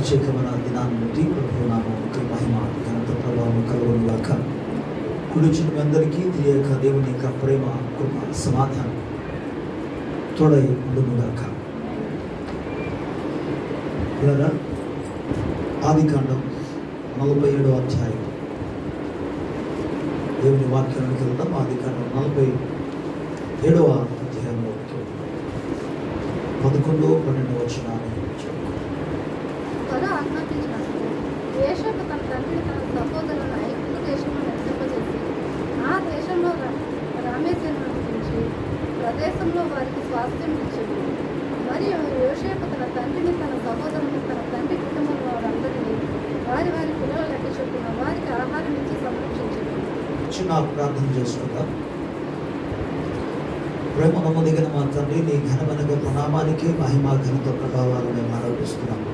ప్రత్యేకమైన దినాన్ని బట్టి ప్రభు నామముకి మహిమ ఘనత ప్రభావం కలుగును గాక. కుడిచిన అందరికీ తెలియక దేవుని యొక్క ప్రేమ కృప సమాధానం తోడై ఉండును గాక. ఇలా ఆదికాండం 47వ అధ్యాయం దేవుని వాక్యానికి వెళ్దాం. ఆదికాండం 47వ అధ్యాయంలో 11, 12 వచనాలు యోసేపు తన తండ్రి తన సహోదరులను ఐగుప్తు దేశంలో నడిపింపజేసి ఆ దేశంలో రామేశ్వరం నడిపించి ప్రదేశంలో వారికి స్వాస్థ్యం ఇచ్చింది. మరియు యోసేపు తన తండ్రిని తన సహోదరుని తన తండ్రి కుటుంబంలో వారందరినీ వారి వారి పిల్లల లెక్క చొప్పున వారికి ఆహారం ఇచ్చి సంరక్షించింది. చిన్న ప్రార్థన చేసుకుందాం. ప్రేమ నమ్మదగిన మా తండ్రి, నీ ఘనమైన గొప్ప నామానికి మహిమ ఘనత ప్రభావాలు మేము ఆరోపిస్తున్నాము.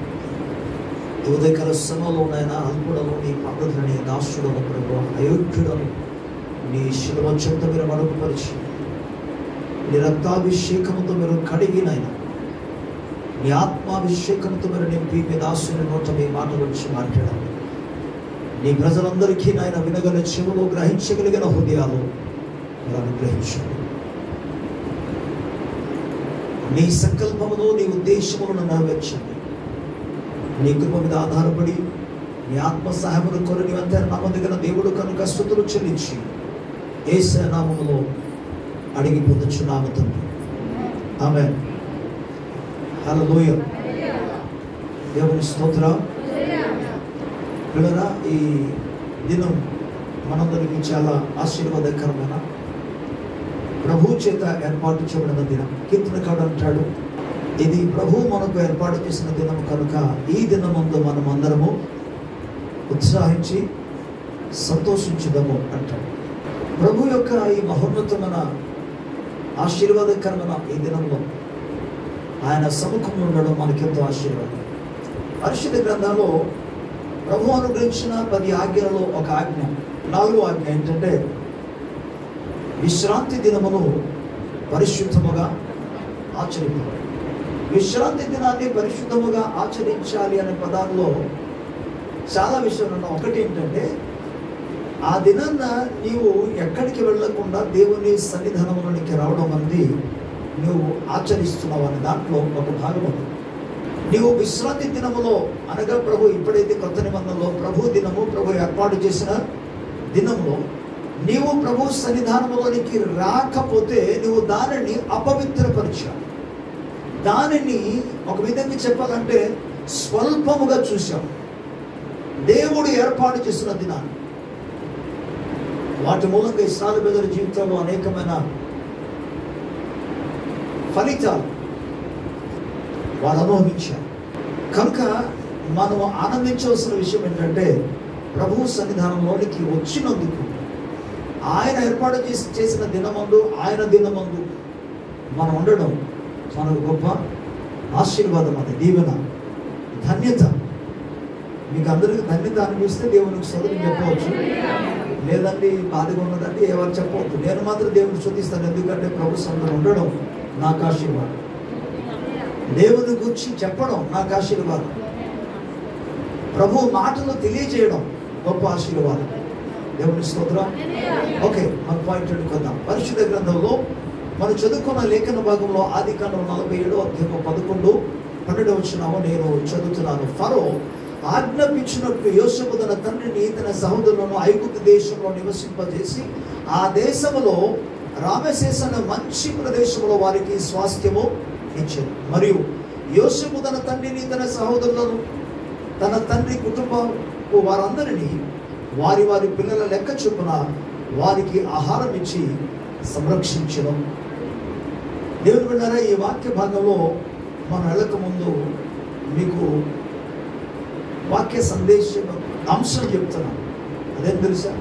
ఉదయకాల సమయంలో ఉన్నాయన అల్పుడను నీ పద్ధతులని దాసుడను ప్రభు అయోగ్యుడను నీ శిలువ చెంత మీరు మరుగుపరిచి నీ రక్తాభిషేకముతో మీరు కడిగినైనా నీ ఆత్మాభిషేకంతో మీరు నింపి మీ దాసుని నోట మీ మాటలు వచ్చి మాట్లాడాలి. నీ ప్రజలందరికీ నాయన వినగల చెవులు గ్రహించగలిగిన హృదయాలు మీరు అనుగ్రహించండి. నీ సంకల్పమును నీ ఉద్దేశములను నెరవేర్చండి. నీ కృప మీద ఆధారపడి నీ ఆత్మ సహాయమును కోరి నీవంతా నమ్మదగిన దేవుడు కనుక స్తుతులు చెల్లించి యేసు నామములో అడిగి పొందుచున్నాము తండ్రి, ఆమేన్. హల్లెలూయా. దేవుని స్తోత్రం. పిల్లరా, ఈ దినం మనందరికీ చాలా ఆశీర్వాదకరమైన ప్రభు చేత ఏర్పాటు చేయబడిన దినం. కీర్తనకాడు అంటాడు, ఇది ప్రభు మనకు ఏర్పాటు చేసిన దినం కనుక ఈ దినమందు మనం అందరము ఉత్సాహించి సంతోషించుదాము అంటాడు. ప్రభు యొక్క ఈ మహోన్నతమైన ఆశీర్వాదకరమైన ఈ దినంలో ఆయన సముఖంలో ఉండడం మనకెంతో ఆశీర్వాదం. పరిశుద్ధ గ్రంథంలో ప్రభు అనుగ్రహించిన 10 ఆజ్ఞలలో ఒక ఆజ్ఞ, 4వ ఆజ్ఞ ఏంటంటే విశ్రాంతి దినమును పరిశుద్ధముగా ఆచరించాలి. విశ్రాంతి దినాన్ని పరిశుద్ధముగా ఆచరించాలి అనే పదాల్లో చాలా విషయాలు ఉన్నాయి. ఒకటి ఏంటంటే ఆ దినాన్న నీవు ఎక్కడికి వెళ్ళకుండా దేవుని సన్నిధానంలోనికి రావడం అనేది నువ్వు ఆచరిస్తున్నావు అనే దాంట్లో ఒక భాగం ఉంది. నీవు విశ్రాంతి దినములో అనగా ప్రభు ఇప్పుడైతే కొత్త నిబంధనలో ప్రభు దినము ప్రభు ఏర్పాటు చేసిన దినంలో నీవు ప్రభు సన్నిధానంలోనికి రాకపోతే నువ్వు దానిని అపవిత్రపరిచావు. దానిని ఒక విధంగా చెప్పాలంటే స్వల్పముగా చూశావు. దేవుడు ఏర్పాటు చేసిన దినాన్ని వాటి మూలంగా ఇశ్రాయేలు ప్రజల జీవితంలో అనేకమైన ఫలితాలు వారు అనుభవించారు. కనుక మనం ఆనందించవలసిన విషయం ఏంటంటే ప్రభు సన్నిధానంలోనికి వచ్చినందుకు ఆయన ఏర్పాటు చేసిన దినమందు ఆయన దినమందు మనం ఉండడం మనకు గొప్ప ఆశీర్వాదం. అది దీవెన, ధన్యత. మీకు అందరికీ ధన్యత అనిపిస్తే దేవునికి స్తుతులు చెప్పవచ్చు, లేదండి బాధగా ఉన్నదంటే ఎవరు చెప్పవద్దు. నేను మాత్రం దేవుని స్తుతిస్తాను, ఎందుకంటే ప్రభు సన్నిధిలో ఉండడం నాకు ఆశీర్వాదం. దేవుని గురించి చెప్పడం నాకు ఆశీర్వాదం. ప్రభు మాటలు తెలియజేయడం గొప్ప ఆశీర్వాదం. దేవుని స్తోత్రం. ఓకే, మన పాయింట్ కొద్దాం. పరిశుద్ధ గ్రంథంలో మనం చదువుకున్న లేఖన భాగంలో ఆదికాండం 47వ అధ్యాయం 11, 12 వచనాలు నేను చదువుతున్నాను. ఫరో ఆజ్ఞాపించినట్లు యోసేపు తన తండ్రిని తన సహోదరులను ఐగుప్తు దేశంలో నివసింపజేసి ఆ దేశంలో రామెసేస్ అనే మంచి ప్రదేశంలో వారికి స్వాస్థ్యము ఇచ్చాడు. మరియు యోసేపు తన తండ్రిని తన సహోదరులను తన తండ్రి కుటుంబం వారందరినీ వారి వారి పిల్లల లెక్క చొప్పున వారికి ఆహారం ఇచ్చి సంరక్షించడం. దేవుని బిడ్డలారా, ఈ వాక్య భాగంలో మనం వెళ్ళక ముందు మీకు వాక్య సందేశం అంశం చెప్తున్నాను. అదేం తెలుసా?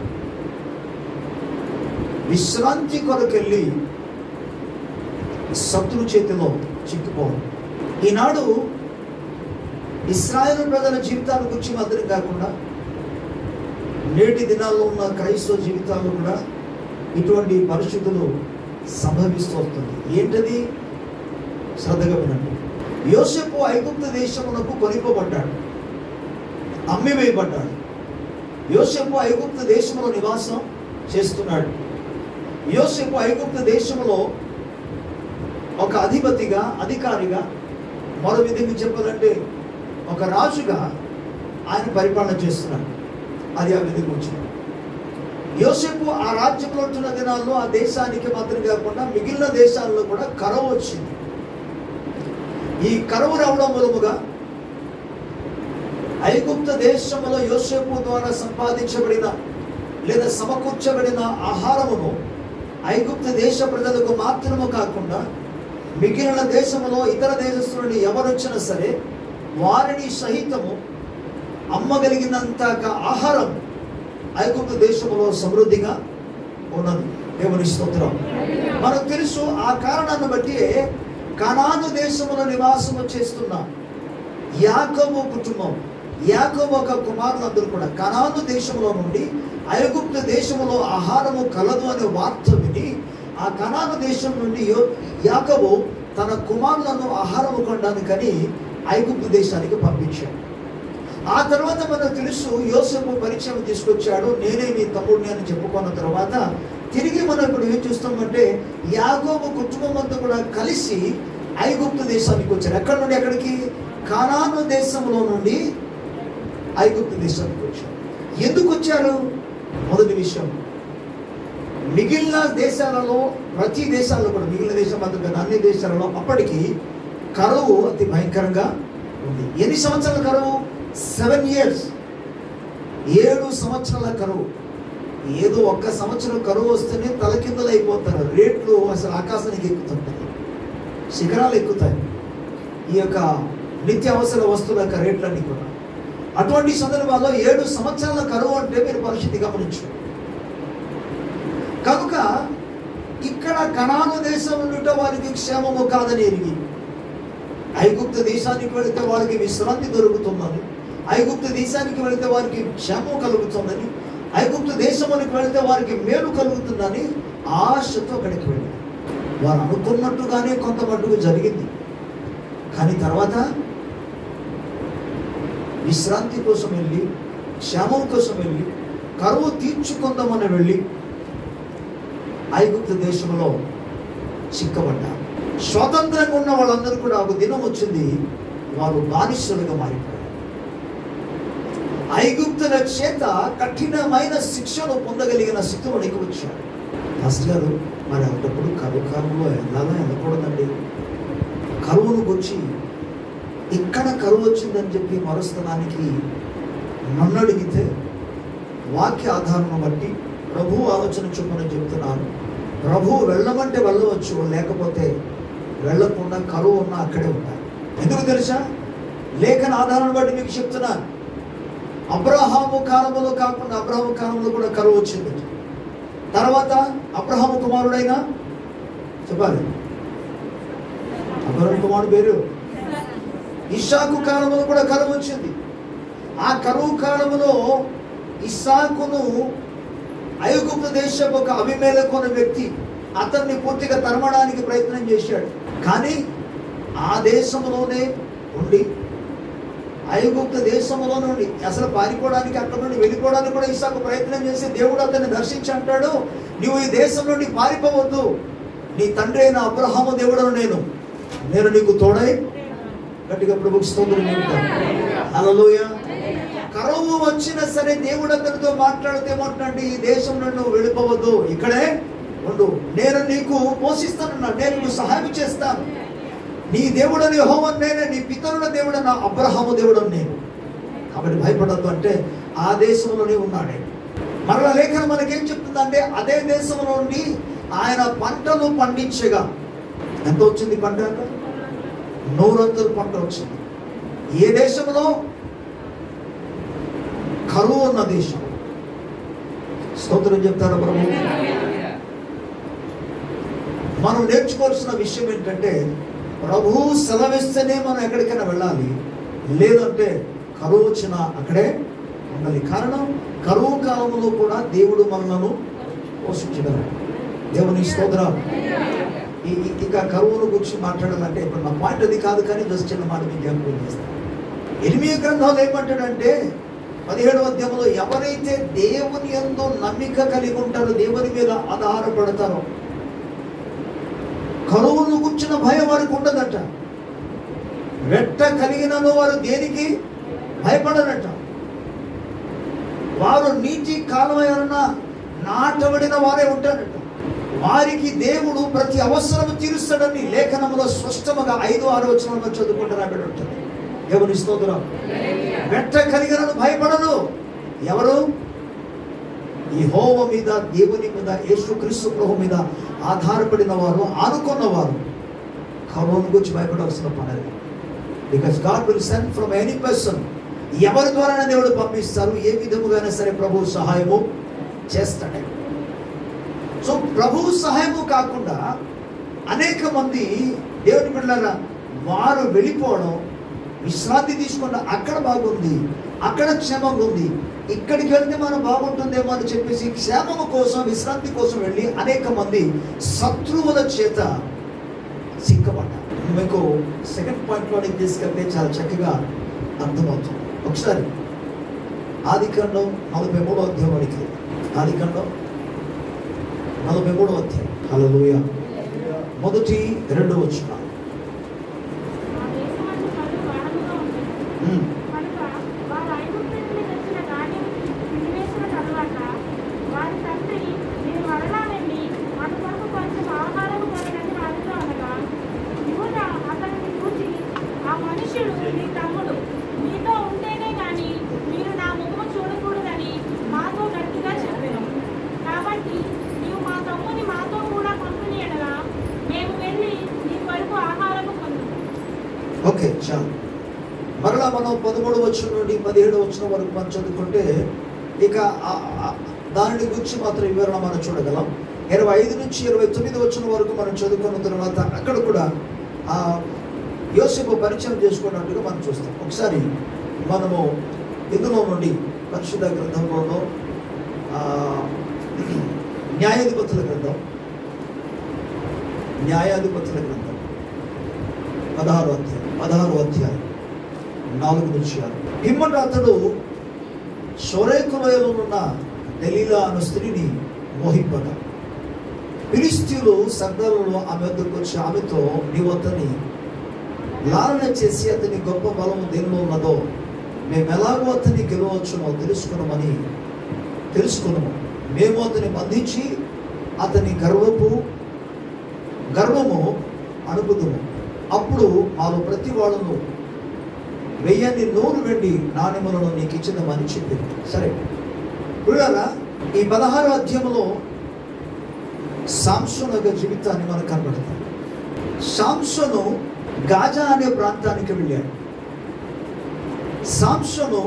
విశ్రాంతి కొరకెళ్ళి శత్రు చేతిలో చిక్కుపోవడం. ఈనాడు ఇశ్రాయేలు ప్రజల జీవితాల గురించి మాత్రం కాకుండా నేటి దినాల్లో ఉన్న క్రైస్తవ జీవితాల్లో కూడా ఇటువంటి పరిస్థితులు సంభవిస్తూ వస్తుంది. ఏంటది? శ్రద్ధగా వినండి. యోసేపు ఐగుప్తు దేశమునకు కొనిపోబడ్డాడు. అమ్మివేయబడ్డాడు. యోసేపు ఐగుప్తు దేశంలో నివాసం చేస్తున్నాడు. యోసేపు ఐగుప్తు దేశంలో ఒక అధిపతిగా, అధికారిగా, మరో విధంగా చెప్పాలంటే ఒక రాజుగా ఆయన పరిపాలన చేస్తున్నాడు. అది ఆ విధంగా వచ్చింది. యోసేపు ఆ రాజ్యంలో ఉంటున్న దినాల్లో ఆ దేశానికి మాత్రం కాకుండా మిగిలిన దేశాల్లో కూడా కరువు వచ్చింది. ఈ కరువు రావడం మూలముగా ఐగుప్తు దేశంలో యోసేపు ద్వారా సంపాదించబడిన లేదా సమకూర్చబడిన ఆహారమును ఐగుప్తు దేశ ప్రజలకు మాత్రము కాకుండా మిగిలిన దేశంలో ఇతర దేశస్తులని ఎవరు వచ్చినా సరే వారిని సహితము అమ్మగలిగినంత ఆహారం ఐగుప్తు దేశంలో సమృద్ధిగా ఉన్నది. దేవుని స్తోత్రం. మనకు తెలుసు, ఆ కారణాన్ని బట్టి కనాను దేశంలో నివాసము చేస్తున్న యాకోబు కుటుంబం, యాకోబు ఒక కుమారులందరూ కూడా కనాను దేశంలో నుండి ఐగుప్తు దేశంలో ఆహారము కలదు అనే వార్త విని ఆ కనాను దేశం నుండి యాకోబు తన కుమారులను ఆహారము కొనడానికని ఐగుప్తు దేశానికి పంపించాడు. ఆ తర్వాత మనకు తెలుసు, యోసేపు పరిచయం తీసుకొచ్చాడు, నేనే మీ తమ్ముడిని అని చెప్పుకున్న తర్వాత తిరిగి మనం ఇప్పుడు ఏం చూస్తామంటే యాకోబు కుటుంబం అంతా కూడా కలిసి ఐగుప్తు దేశానికి వచ్చారు. ఎక్కడి నుండి ఎక్కడికి? కనాను దేశంలో నుండి ఐగుప్తు దేశానికి వచ్చారు. ఎందుకు వచ్చారు? మొదటి విషయం, మిగిలిన దేశాలలో, ప్రతి దేశాల్లో కూడా, మిగిలిన దేశం మాత్రం అన్ని దేశాలలో అప్పటికి కరువు అతి భయంకరంగా ఉంది. ఎన్ని సంవత్సరాల కరువు? 7 years, 7 సంవత్సరాల కరువు. ఏదో ఒక్క సంవత్సరం కరువు వస్తేనే తలకిందలు అయిపోతారు. రేట్లు అసలు ఆకాశానికి ఎక్కుతుంటాయి, శిఖరాలు ఎక్కుతాయి ఈ యొక్క నిత్యావసర వస్తువుల యొక్క రేట్లన్నీ కూడా. అటువంటి సందర్భాల్లో 7 సంవత్సరాల కరువు అంటే మీరు పరిస్థితి గమనించు. కనుక ఇక్కడ కనాను దేశం నుండి వారికి క్షేమము కాదని ఎరిగి ఐగుప్తు దేశానికి వెళితే వారికి విశ్రాంతి దొరుకుతుందని, ఐగుప్తు దేశానికి వెళితే వారికి క్షేమం కలుగుతుందని, ఐగుప్తు దేశంలోకి వెళితే వారికి మేలు కలుగుతుందని ఆశతో అక్కడికి వెళ్ళారు. వారు అనుకున్నట్టుగానే కొంత మట్టుకు జరిగింది. కానీ తర్వాత విశ్రాంతి కోసం వెళ్ళి, క్షేమం కోసం వెళ్ళి, కరువు తీర్చుకుందామని వెళ్ళి ఐగుప్తు దేశంలో చిక్కబడ్డారు. స్వతంత్రంగా ఉన్న వాళ్ళందరూ కూడా ఒక దినం వచ్చింది, వారు బానిసలుగా మారిపోయారు. ఐగుప్తుల చేత కఠినమైన శిక్షను పొందగలిగిన స్థితిలోనికి వచ్చారు. ఫస్ట్ గారు మరి అప్పుడు కరువు కాలంలో ఎలాగా వెళ్ళకూడదండి. కరువును గురించి ఇక్కడ కరువు వచ్చిందని చెప్పి మరుస్థానానికి నన్ను అడిగితే వాక్య ఆధారం బట్టి ప్రభు ఆలోచన చొప్పున చెప్తున్నాను. ప్రభు వెళ్ళమంటే వెళ్ళవచ్చు, లేకపోతే వెళ్ళకుండా కరువు ఉన్నా అక్కడే ఉంటారు. ఎందుకు తెలుసా? లేఖన ఆధారం బట్టి మీకు చెప్తున్నాను. అబ్రహాము కాలంలో కాకుండా అబ్రహాము కాలంలో కూడా కరువు వచ్చింది. తర్వాత అబ్రహాము కుమారుడైనా చెప్పాలి, అబ్రహాము కుమారుడు పేరు ఇస్సాకు కాలంలో కూడా కరువు వచ్చింది. ఆ కరువు కాలంలో ఇస్సాకును ఐగుప్తు దేశపు ఒక అబీమెలెకు అనే వ్యక్తి అతన్ని పూర్తిగా తరమడానికి ప్రయత్నం చేశాడు. కానీ ఆ దేశంలోనే ఉండి, ఐగుప్తు దేశంలో నుండి అసలు పారిపోవడానికి, అక్కడ నుండి వెళ్ళిపోవడానికి కూడా ఇస్సాకు ప్రయత్నం చేసి దేవుడు అతన్ని దర్శించి అంటాడు, నీవు ఈ దేశం నుండి పారిపోవద్దు, నీ తండ్రి అయిన అబ్రహాము దేవుడను నేను నీకు తోడై. గట్టిగా ప్రభువుకి స్తోత్రం చెప్తాను. హల్లెలూయా. కరువు వచ్చినా సరే దేవుడు అతనితో మాట్లాడితే ఈ దేశం నుండి నువ్వు వెళ్ళిపోవద్దు, ఇక్కడే ఉండు, నేను నీకు పోషిస్తానన్నాడు, నేను నీకు సహాయం చేస్తాను, నీ దేవుడని యెహోవాను నేనే, నీ పితరుల దేవుడన్న అబ్రహాము దేవుడని నేను, కాబట్టి భయపడద్దు అంటే ఆ దేశంలోనే ఉన్నాడే. మరలా లేఖనం మనకేం చెప్తుందంటే అదే దేశంలో నుండి ఆయన పంటలు పండించగా ఎంత వచ్చింది పంట? 100 పంట వచ్చింది. ఏ దేశంలో? కరువు ఉన్న దేశం. స్తోత్రం చెప్తారా ప్రభు? మనం నేర్చుకోవాల్సిన విషయం ఏంటంటే ప్రభు సెలవిస్తేనే మనం ఎక్కడికైనా వెళ్ళాలి, లేదంటే కరువు వచ్చినా అక్కడే ఉండాలి. కారణం కరువు కాలంలో కూడా దేవుడు మనలను పోషించగలరు. దేవుని స్తోత్రం. ఇక కరువును గురించి మాట్లాడాలంటే ఇప్పుడు నా పాయింట్ అది కాదు, కానీ జస్ట్ చిన్న మాట మీకు జ్ఞాపకం చేస్తాను. ఇర్మియా గ్రంథంలో ఏమంటాడంటే 17వ అధ్యాయంలో ఎవరైతే దేవుని యందు నమ్మిక కలిగి ఉంటారో, దేవుని మీద ఆధారపడతారో, కరువును గుర్చిన భయం వారికి ఉండదట. వెట్ట కలిగినను వారు దేనికి భయపడరట. వారు నీటి కాలువన నాటబడిన వారే ఉంటారట. వారికి దేవుడు ప్రతి అవసరము తీరుస్తాడని లేఖనంలో స్పష్టముగా 5-6 వచనాల్లో చదువుకుంటూ రాబడి ఉంటుంది. దేవుని స్తోత్రం. వెట్ట కలిగినను భయపడరు. ఎవరు? యెహోవా మీద, దేవుని మీద, యేసుక్రీస్తు ప్రభు మీద ఆధారపడిన వారు, ఆనుకున్నవారు కరువును గురించి భయపడవలసిన పని. Because God will send from any person. ఎవరి ద్వారా దేవుడు పంపిస్తారు, ఏ విధముగానే సరే ప్రభు సహాయము చేస్తాడు. సో ప్రభు సహాయము కాకుండా అనేక మంది దేవుని బిడ్డలారా వారు వెళ్ళిపోవడం, విశ్రాంతి తీసుకున్న అక్కడ బాగుంది, అక్కడ క్షేమంగా ఉంది, ఇక్కడికి వెళ్తే మనం బాగుంటుందేమో అని చెప్పేసి క్షేమము కోసం, విశ్రాంతి కోసం వెళ్ళి అనేక మంది శత్రువుల చేత సిక్కబడ్డారు. మీకు సెకండ్ పాయింట్లోనికి తీసుకెళ్తే చాలా చక్కగా అర్థమవుతుంది. ఒకసారి ఆదికాండం 43వ అధ్యాయానికి, ఆదికాండం 43వ అధ్యాయం. హల్లెలూయా. మొదటి 2 వచనాలు. ఓకే, చాలు. మరలా మనం 13 వచనం నుండి 17 వచనం వరకు మనం చదువుకుంటే ఇక దాని గురించి మాత్రం వివరణ మనం చూడగలం. 25 నుంచి 29 వచనం వరకు మనం చదువుకున్న తర్వాత అక్కడ కూడా యోసేపు పరిచయం చేసుకున్నట్టుగా మనం చూస్తాం. ఒకసారి మనము ఇందులో నుండి పరిశుద్ధ గ్రంథంలోనూ న్యాయాధిపతుల గ్రంథం 16వ అధ్యాయం 4 నుంచి 6. పిమ్మట అతడు షోరేకు లోయలో ఉన్న దెలీలా అను స్త్రీని మోహింపగా ఫిలిష్తీయులు సర్దారులు ఆమె వద్దకు వచ్చి ఆమెతో, నీవు అతని లాలన చేసి అతని గొప్ప బలము దేనిలో ఉన్నదో మేము ఎలాగో అతన్ని గెలవచ్చునో తెలుసుకున్నాము. మేము అతన్ని బంధించి అతని గర్వము అనుకుదుము. అప్పుడు మాలో ప్రతి వాళ్ళను 1,100 వెండి నాణెములను నీకు ఇచ్చిందమని చెప్పింది. సరే చూడాలా, ఈ 16వ అధ్యాయంలో సాంసోను యొక్క జీవితాన్ని మనకు కనబడుతుంది. సాంసోను గాజా అనే ప్రాంతానికి వెళ్ళాడు. సాంసోను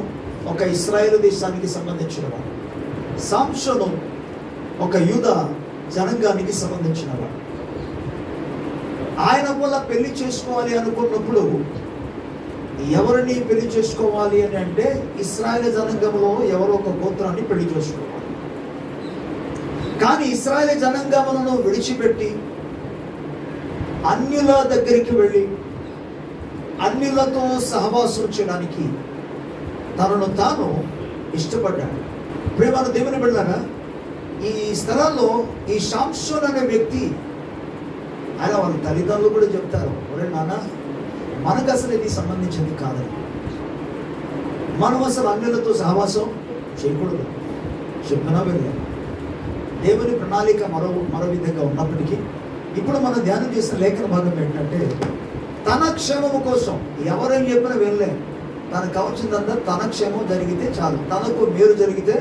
ఒక ఇశ్రాయేలు దేశానికి సంబంధించిన వాడు. సాంసోను ఒక యూద జనాంగానికి సంబంధించిన వాడు. ఆయన వల్ల పెళ్లి చేసుకోవాలి అనుకున్నప్పుడు ఎవరిని పెళ్లి చేసుకోవాలి అని అంటే ఇశ్రాయేలు జనాంగంలో ఎవరో ఒక గోత్రాన్ని పెళ్లి చేసుకోవాలి. కానీ ఇశ్రాయేలు జనాంగములను విడిచిపెట్టి అన్యుల దగ్గరికి వెళ్ళి అన్యులతో సహవాసం చేయడానికి తనను తాను ఇష్టపడ్డాడు. ప్రేమను దేవుని బిడ్డలారా, ఈ స్థలంలో ఈ సాంసోను అనే వ్యక్తి, ఆయన వాళ్ళ తల్లిదండ్రులు కూడా చెప్తారు, ఒరే నాన్న, మనకు అసలు ఇది సంబంధించింది కాదని, మనం అసలు అన్యులతో సహవాసం చేయకూడదు చెప్పినా వెళ్ళాం. దేవుని ప్రణాళిక మరో విధంగా ఉన్నప్పటికీ ఇప్పుడు మనం ధ్యానం చేసిన లేఖన భాగం ఏంటంటే, తన క్షేమము కోసం ఎవరేం చెప్పినా వెళ్ళలేం. తనకు కావాల్సిందంతా తన క్షేమం జరిగితే చాలు, తనకు మేలు జరిగితే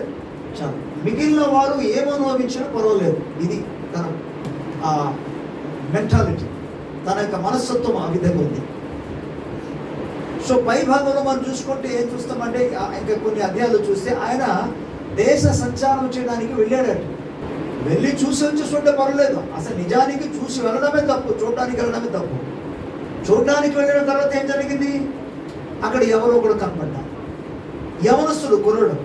చాలు, మిగిలిన వారు ఏమనుభవించినా పర్వాలేదు. ఇది తన మెంటాలిటీ, తన యొక్క మనస్తత్వం ఆ విధంగా ఉంది. సో పై భాగంలో మనం చూసుకుంటే ఏం చూస్తామంటే, ఇంకా కొన్ని అధ్యాయాలు చూస్తే ఆయన దేశ సంచారం చేయడానికి వెళ్ళాడట. వెళ్ళి చూసి వచ్చేస్తుంటే పర్వాలేదు, అసలు నిజానికి చూసి వెళ్ళడమే తప్పు, చూడడానికి వెళ్ళడమే తప్పు. చూడడానికి వెళ్ళిన తర్వాత ఏం జరిగింది, అక్కడ ఎవరో ఒకడు కనపడ్డాడు, యవనస్తుడు కుర్రాడు.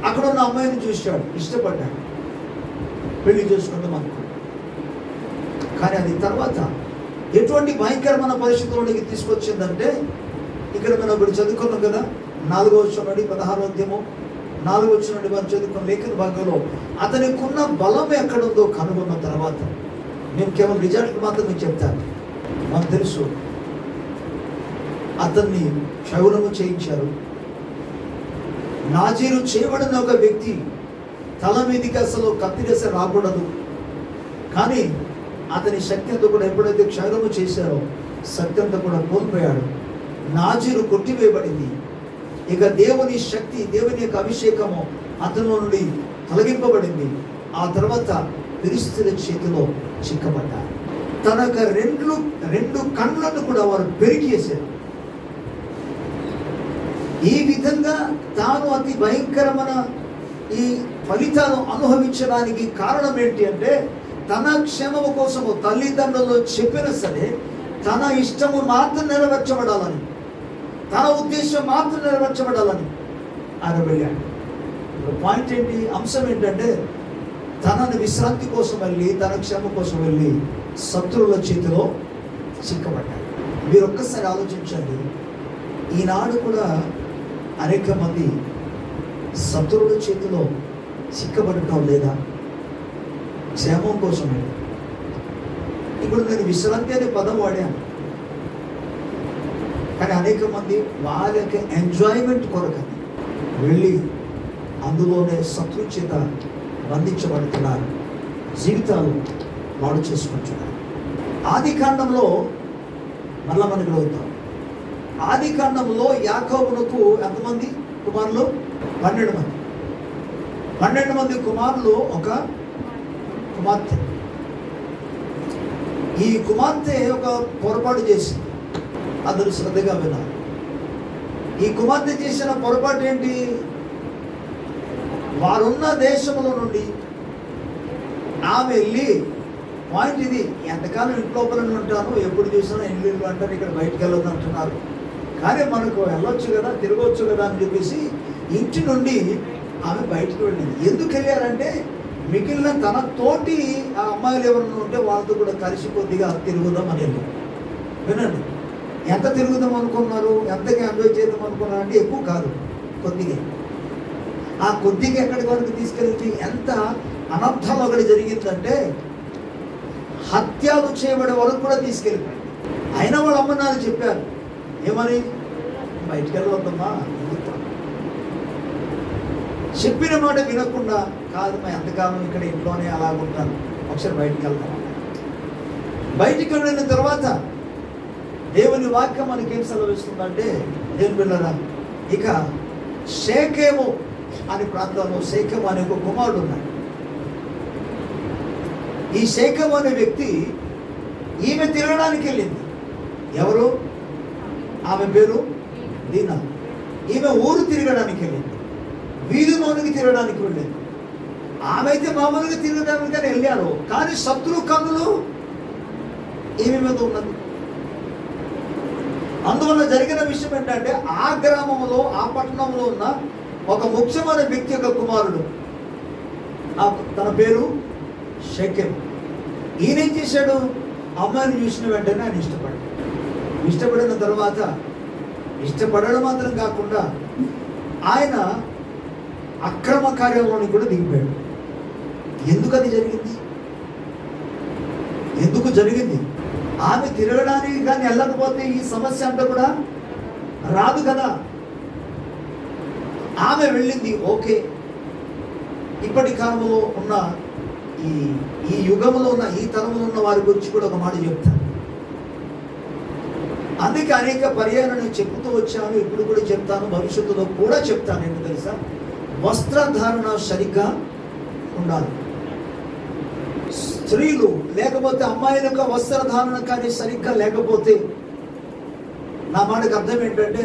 అక్కడ ఉన్న అమ్మాయిని చూశాడు, ఇష్టపడ్డాడు, పెళ్లి చేసుకుందాం అనుకున్నాడు. కానీ అది తర్వాత ఎటువంటి భయంకరమైన పరిస్థితుల్లోకి తీసుకొచ్చిందంటే, ఇక్కడ మనం ఇప్పుడు చదువుకున్నాం కదా, 4వ వచనం నుండి 16వ అధ్యాయము 4వ వచనం నుండి మనం చదువుకున్న లేఖన భాగంలో అతనికున్న బలం ఎక్కడుందో కనుగొన్న తర్వాత, నేను కేవలం రిజల్ట్ మాత్రం మీకు చెప్తాను. మనకు తెలుసు అతన్ని క్షౌరము చేయించారు. నాజీరు చేయబడిన ఒక వ్యక్తి తల మీదికి అసలు కత్తిరేస రాకూడదు, కానీ అతని శక్తి అంతా కూడా ఎప్పుడైతే క్షౌరము చేశారో శక్తి అంతా కూడా కోల్పోయాడు. నాజీరు కొట్టివేయబడింది. ఇక దేవుని శక్తి, దేవుని యొక్క అభిషేకము అతనిలో నుండి తొలగింపబడింది. ఆ తర్వాత ఫిలిష్తీయుల చేతిలో చిక్కబడ్డారు. తన యొక్క రెండు కన్నులను కూడా వారు పెరికేశారు. ఈ విధంగా తాను అతి భయంకరమైన ఈ ఫలితాలను అనుభవించడానికి కారణం ఏంటి అంటే, తన క్షేమము కోసము తల్లిదండ్రులు చెప్పినా సరే తన ఇష్టము మాత్రం నెరవేర్చబడాలని, తన ఉద్దేశం మాత్రం నెరవేర్చబడాలని ఆయన వెళ్ళాడు. పాయింట్ ఏంటి, అంశం ఏంటంటే, తనని విశ్రాంతి కోసం వెళ్ళి, తన క్షేమం కోసం వెళ్ళి శత్రువుల చేతిలో చిక్కబడ్డాడు. మీరు ఒక్కసారి ఆలోచించండి, ఈనాడు కూడా అనేక మంది శత్రువుల చేతిలో చిక్కబడటం లేదా? క్షేమం కోసమే. ఇప్పుడు నేను విశ్రాంతి అనే పదం వాడాను, కానీ అనేక మంది వాళ్ళ యొక్క ఎంజాయ్మెంట్ కొరకని వెళ్ళి అందులోనే శత్రు చేత బంధించబడుతున్నారు, జీవితాలు పాడు చేసుకుంటున్నారు. ఆది కాండంలో మళ్ళా మనకి అవుతాం. ఆది కాండంలో యాకోబునకు ఎంతమంది కుమారులు? 12 మంది. 12 మంది కుమారులు, ఒక కుమార్తె. ఈ కుమార్తె ఒక పొరపాటు చేసింది. అందరూ శ్రద్ధగా విన్నారు. ఈ కుమార్తె చేసిన పొరపాటు ఏంటి? వారున్న దేశంలో నుండి ఆమె వెళ్ళి, పాయింట్ ఇది, ఎంతకాలం ఇంట్లోపలనే ఉంటాను, ఎప్పుడు చూసినా ఇల్లు అంటారు, ఇక్కడ బయటకు వెళ్ళొద్దు అంటున్నారు, కానీ మనకు వెళ్ళొచ్చు కదా, తిరగవచ్చు కదా అని చెప్పేసి ఇంటి నుండి ఆమె బయటకు వెళ్ళింది. ఎందుకు వెళ్ళారంటే, మిగిలిన తన తోటి ఆ అమ్మాయిలు ఎవరైనా ఉంటే వాళ్ళతో కూడా కలిసి కొద్దిగా తిరుగుదాం అని వెళ్ళారు. వినండి, ఎంత తిరుగుదాం అనుకున్నారు, ఎంతగా ఎంజాయ్ చేద్దాం అనుకున్నారు అంటే ఎక్కువ కాదు, కొద్దిగా. ఆ కొద్దిగా ఎక్కడికి వరకు తీసుకెళ్ళి ఎంత అనర్థం ఒకటి జరిగిందంటే, హత్యలు చేయబడే వరకు కూడా తీసుకెళ్ళిపోయింది. అయినా వాళ్ళ అమ్మ నాన్న చెప్పారు, ఏమని? బయటికి వెళ్ళవద్దమ్మా. చెప్పిన మాట వినకుండా, కాదు మా ఎంతకాలం ఇక్కడ ఇంట్లోనే అలాగుంటాను, ఒకసారి బయటికి వెళ్తాం. బయటికి వెళ్ళిన తర్వాత దేవుని వాక్యం మనకేం సెలవిస్తుందంటే, దేవుని బిడ్డలారా, ఇక షేకెము అనే ప్రాంతంలో షేకెము అనే ఒక కుమారుడు ఉన్నాడు. ఈ షేకెము అనే వ్యక్తి, ఈమె తిరగడానికి వెళ్ళింది. ఎవరు? ఆమె పేరు దీనా. ఈమె ఊరు తిరగడానికి వెళ్ళింది, వీధిలోనికి తిరగడానికి వెళ్ళింది. ఆమె అయితే మామూలుగా తిరగడానికి వెళ్ళారు, కానీ శత్రు కన్నులు ఈమె మీద ఉన్నది. అందువల్ల జరిగిన విషయం ఏంటంటే, ఆ గ్రామంలో, ఆ పట్టణంలో ఉన్న ఒక ముఖ్యమైన వ్యక్తి యొక్క కుమారుడు, తన పేరు షెకెము. ఈయనేం చేశాడు? అమ్మాయిని చూసిన వెంటనే ఆయన ఇష్టపడ్డాడు. ఇష్టపడిన తర్వాత, ఇష్టపడడం మాత్రం కాకుండా ఆయన అక్రమ కార్యంలోని కూడా దిగిపోయాడు. ఎందుకు అది జరిగింది? ఎందుకు జరిగింది? ఆమె తిరగడానికి కానీ వెళ్ళకపోతే ఈ సమస్య అంతా కూడా రాదు కదా. ఆమె వెళ్ళింది, ఓకే. ఇప్పటి కాలంలో ఉన్న ఈ యుగంలో ఉన్న, ఈ తరంలో ఉన్న వారి గురించి కూడా ఒక మాట చెప్తాను. అందుకే అనేక పర్యాయాలు నేను చెప్తూ వచ్చాను, ఇప్పుడు కూడా చెప్తాను, భవిష్యత్తులో కూడా చెప్తాను. ఏంటో తెలుసా? వస్త్రధారణ సరిగ్గా ఉండాలి. స్త్రీలు లేకపోతే అమ్మాయిల యొక్క వస్త్రధారణ కానీ సరిగ్గా లేకపోతే, నా మాటకు అర్థం ఏంటంటే,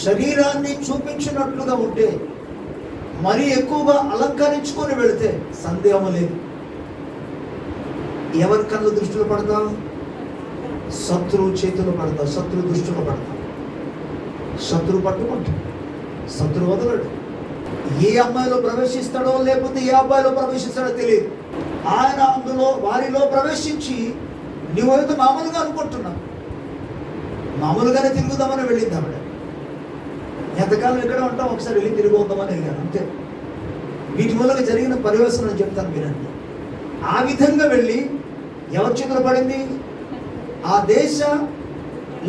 శరీరాన్ని చూపించినట్లుగా ఉంటే, మరీ ఎక్కువగా అలంకరించుకొని వెళితే సందేహం లేదు, ఎవరి కళ్ళు దృష్టిలో పడతాం? శత్రువు చేతిలో పడతాం, శత్రువు దృష్టిలో పడతాం. శత్రువు పట్టుకుంటాడు, శత్రువు వదలడు. ఏ అమ్మాయిలో ప్రవేశిస్తాడో లేకపోతే ఏ అబ్బాయిలో ప్రవేశిస్తాడో తెలియదు. ఆయన అందులో వారిలో ప్రవేశించి, నువ్వైతే మామూలుగా అనుకుంటున్నావు, మామూలుగానే తిరుగుదామని వెళ్ళింది ఆవిడ. ఎంతకాలం ఎక్కడ ఉంటాం, ఒకసారి వెళ్ళి తిరిగి వద్దామని వెళ్ళాను అంతే. వీటి మూలంగా జరిగిన పరివర్తన చెప్తాను వినండి. ఆ విధంగా వెళ్ళి ఎవరి చేతులు పడింది? ఆ దేశ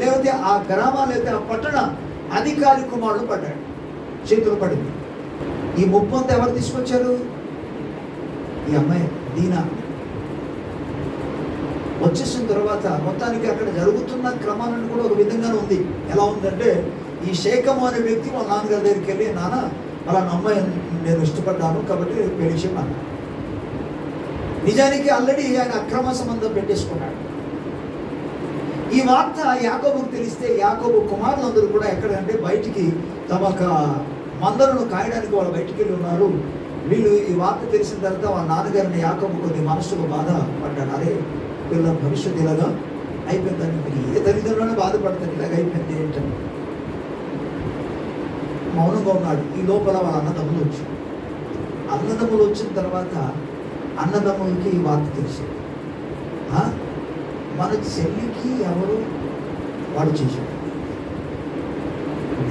లేకపోతే ఆ గ్రామ లేకపోతే ఆ పట్టణ అధికారి కుమారుడు పడ్డాడు, చేతులు పడింది. ఈ ముప్పు అంతా ఎవరు తీసుకొచ్చారు? ఈ అమ్మాయి దీనా. వచ్చేసిన తర్వాత మొత్తానికి అక్కడ జరుగుతున్న క్రమాలను కూడా ఒక విధంగానే ఉంది. ఎలా ఉందంటే, ఈ శేఖము అనే వ్యక్తి వాళ్ళ నాన్నగారి దగ్గరికి వెళ్ళి, నాన్న అలా నా అమ్మాయి నేను ఇష్టపడ్డాను కాబట్టి పెళ్లి చేయమన్నా. నిజానికి ఆల్రెడీ ఆయన అక్రమ సంబంధం పెట్టేసుకున్నాడు. ఈ వార్త యాకోబుకు తెలిస్తే యాకోబు కుమారులందరూ కూడా ఎక్కడంటే బయటికి తమ మందలను కాయడానికి వాళ్ళు బయటికి వెళ్ళి ఉన్నారు. వీళ్ళు ఈ వార్త తెలిసిన తర్వాత వాళ్ళ నాన్నగారిని యాకోబు కొద్ది మనసులో బాధ పడ్డాడు. అరే వీళ్ళ భవిష్యత్తు ఇలాగా అయిపోయిందని. ఏ తల్లిదండ్రులను బాధపడతారు, ఇలాగ అయిపోయింది ఏంటని మౌనంగా ఉన్నాడు. ఈ లోపల వాళ్ళ అన్నదమ్ములు వచ్చారు. అన్నదమ్ములు వచ్చిన తర్వాత అన్నదమ్ములకి ఈ వార్త తెలిసింది. మన చెల్లికి ఎవరు వాడు చేశాడు.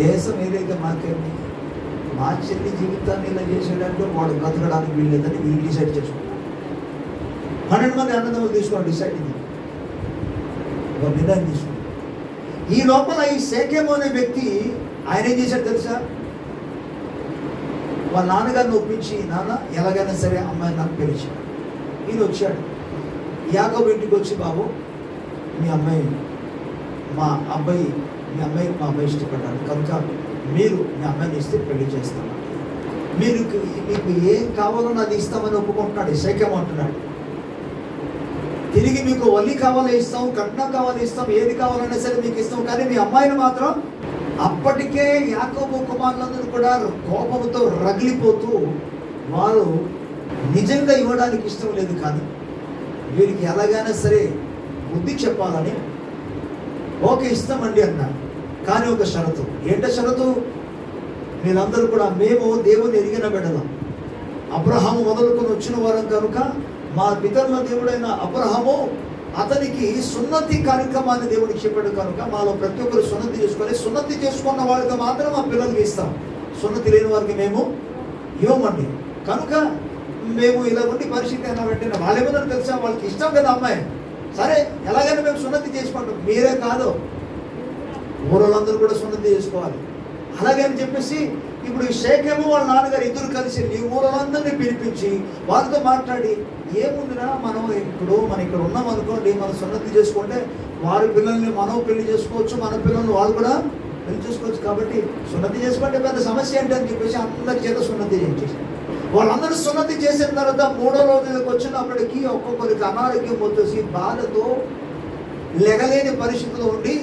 దేశం ఏదైతే మాకేమి మా చెల్లి జీవితాన్ని ఇలా చేసాడంటే వాడు బ్రతకడానికి వీల్లేదని వీళ్ళు డిసైడ్ చేసుకున్నారు. 12 మంది అన్నదమ్ములు తీసుకున్నాడు డిసైడ్. ఇది ఒక నిర్ణయం తీసుకున్నాడు. ఈ లోపల ఈ శేకెము అనే వ్యక్తి ఆయన ఏం చేశాడు తెలుసా? వాళ్ళ నాన్నగారిని ఒప్పించి, నాన్న ఎలాగైనా సరే అమ్మాయి నాకు పిలిచాడు. ఈయన వచ్చాడు. యాకోబు ఇంటికి వచ్చి, బాబు మీ అమ్మాయి మా అబ్బాయి ఇష్టపడ్డాడు కనుక మీరు మీ అమ్మాయిని ఇస్తే పెళ్లి చేస్తాను, మీకు ఏం కావాలో అది ఇస్తామని ఒప్పుకుంటున్నాడు. శేకెము అంటున్నాడు, తిరిగి మీకు వల్లి కావాలో ఇస్తాం, కట్నం కావాలో ఇస్తాం, ఏది కావాలన్నా సరే మీకు ఇస్తాం, కానీ మీ అమ్మాయిని మాత్రం. అప్పటికే యాకోబు కుమారులందరూ కూడా కోపంతో రగిలిపోతూ వారు నిజంగా ఇవ్వడానికి ఇష్టం లేదు, కానీ వీరికి ఎలాగైనా సరే బుద్ధి చెప్పాలని ఓకే ఇస్తామండి అన్నారు. కానీ ఒక షరతు. ఏంట షరతు? వీళ్ళందరూ కూడా మేము దేవుని ఎరిగిన బిడ్డలం, అబ్రహాము మొదలుకొని వచ్చిన వారం కనుక మా పితరుల దేవుడైన అబ్రహాము అతనికి సున్నతి కార్యక్రమాన్ని దేవుడికి చెప్పాడు కనుక మాలో ప్రతి ఒక్కరు సున్నతి చేసుకొని, సున్నతి చేసుకున్న వాళ్ళకి మాత్రం మా పిల్లలకి ఇస్తాం, సున్నతి లేని వారికి మేము ఇవ్వమండి. కనుక మేము ఇలా ఉండి పరిస్థితి అయినా వెంటనే వాళ్ళేమన్నా తెలుసా, వాళ్ళకి ఇష్టం కదా అమ్మాయి, సరే ఎలాగైనా మేము సున్నతి చేసుకుంటాం, మీరే కాదు ఊరోళ్ళందరూ కూడా సున్నతి చేసుకోవాలి అలాగని చెప్పేసి ఇప్పుడు ఈ శేకెము వాళ్ళ నాన్నగారు ఇద్దరు కలిసి ఈ ఊరోళ్ళందరినీ పిలిపించి వాళ్ళతో మాట్లాడి, ఏముందిరా మనం ఇక్కడ ఉన్నాం అనుకోండి, మనం సున్నతి చేసుకుంటే వారి పిల్లల్ని మనం పెళ్లి చేసుకోవచ్చు, మన పిల్లల్ని వాళ్ళు కూడా పెళ్లి చేసుకోవచ్చు, కాబట్టి సున్నతి చేసుకుంటే పెద్ద సమస్య ఏంటి అని చెప్పేసి అందరి చేత సున్నతి చేసేసారు. వాళ్ళందరూ సున్నతి చేసిన తర్వాత 3వ రోజులకు వచ్చినప్పటికీ ఒక్కొక్కరికి అనారోగ్యం వచ్చేసి బాధతో లెగలేని పరిస్థితిలో ఉండి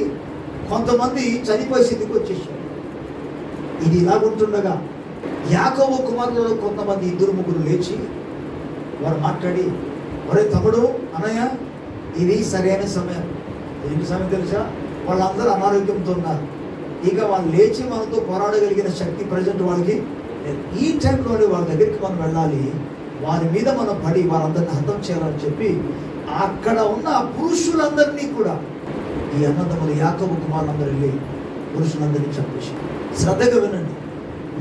కొంతమంది చనిపోయే స్థితికి వచ్చేసారు. ఇది ఇలాగుంటుండగా యాకోబు కుమారులలో కొంతమంది 2-3 లేచి వారు మాట్లాడి, ఒరే తమ్ముడు, అన్నయ్య ఇది సరైన సమయం. ఏంటి సమయం తెలుసా? వాళ్ళందరూ అనారోగ్యంతో ఉన్నారు, ఇక వాళ్ళు లేచి మనతో పోరాడగలిగిన శక్తి ప్రజెంట్ వాళ్ళకి. ఈ టైంలోనే వాళ్ళ దగ్గరికి మనం వెళ్ళాలి, వారి మీద మనం పడి వారందరిని హతం చేయాలని చెప్పి అక్కడ ఉన్న పురుషులందరినీ కూడా ఈ అన్నదమ్ములు యాకోబు కుమారులందరూ వెళ్ళి పురుషులందరినీ చంపేసి. శ్రద్ధగా వినండి,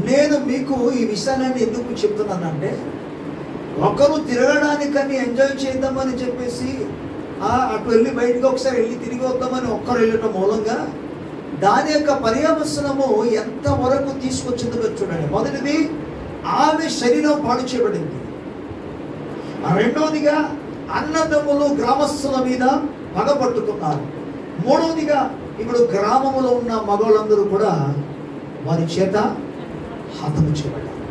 నేను మీకు ఈ విషయాన్ని ఎందుకు చెప్తున్నానంటే, ఒకరు తిరగడానికని ఎంజాయ్ చేద్దామని చెప్పేసి అటు వెళ్ళి బయటకు ఒకసారి వెళ్ళి తిరిగి వద్దామని ఒక్కరు వెళ్ళటం మూలంగా దాని యొక్క పర్యవసనము ఎంతవరకు తీసుకొచ్చిందో చూడండి. మొదటిది, ఆమె శరీరం పాడు చేయబడింది. రెండవదిగా, అన్నదమ్ములు గ్రామస్తుల మీద పగపట్టుకున్నారు. మూడవదిగా, ఇప్పుడు గ్రామంలో ఉన్న మగవాళ్ళందరూ కూడా వారి చేత హతము చేయబడ్డారు.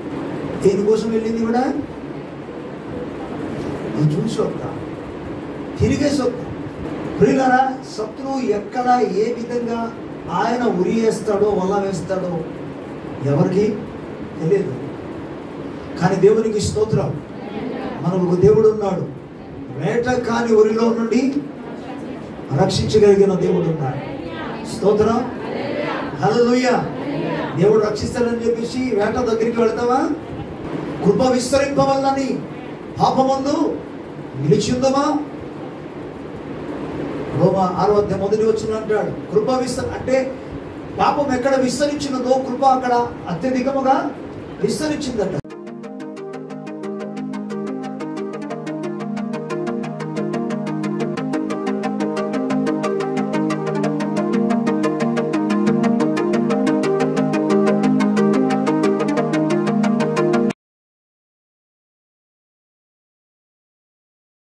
దేనికోసం వెళ్ళింది కూడా? ఇది చూసి వద్దాం, తిరిగేసి వద్దాం. ప్రియులారా, శత్రువు ఎక్కడ ఏ విధంగా ఆయన ఉరి వేస్తాడో వల్ల వేస్తాడో ఎవరికి తెలియదు. కానీ దేవునికి స్తోత్రం, మనకు ఒక దేవుడు ఉన్నాడు, వేట కాని ఉరిలో నుండి రక్షించగలిగిన దేవుడు ఉన్నాడు. స్తోత్రం, హల్లెలూయా. దేవుడు రక్షిస్తాడని చెప్పేసి వేట దగ్గరికి వెళ్తావా? కృప విస్తరింపవల్లని పాపమందు నిలిచిందమా? రోమా 6వ అధ్యాయం 1వ వచనం అంటాడు, కృప అంటే పాపం ఎక్కడ విస్తరించినదో కృప అక్కడ అత్యధికముగా విస్తరించిందట.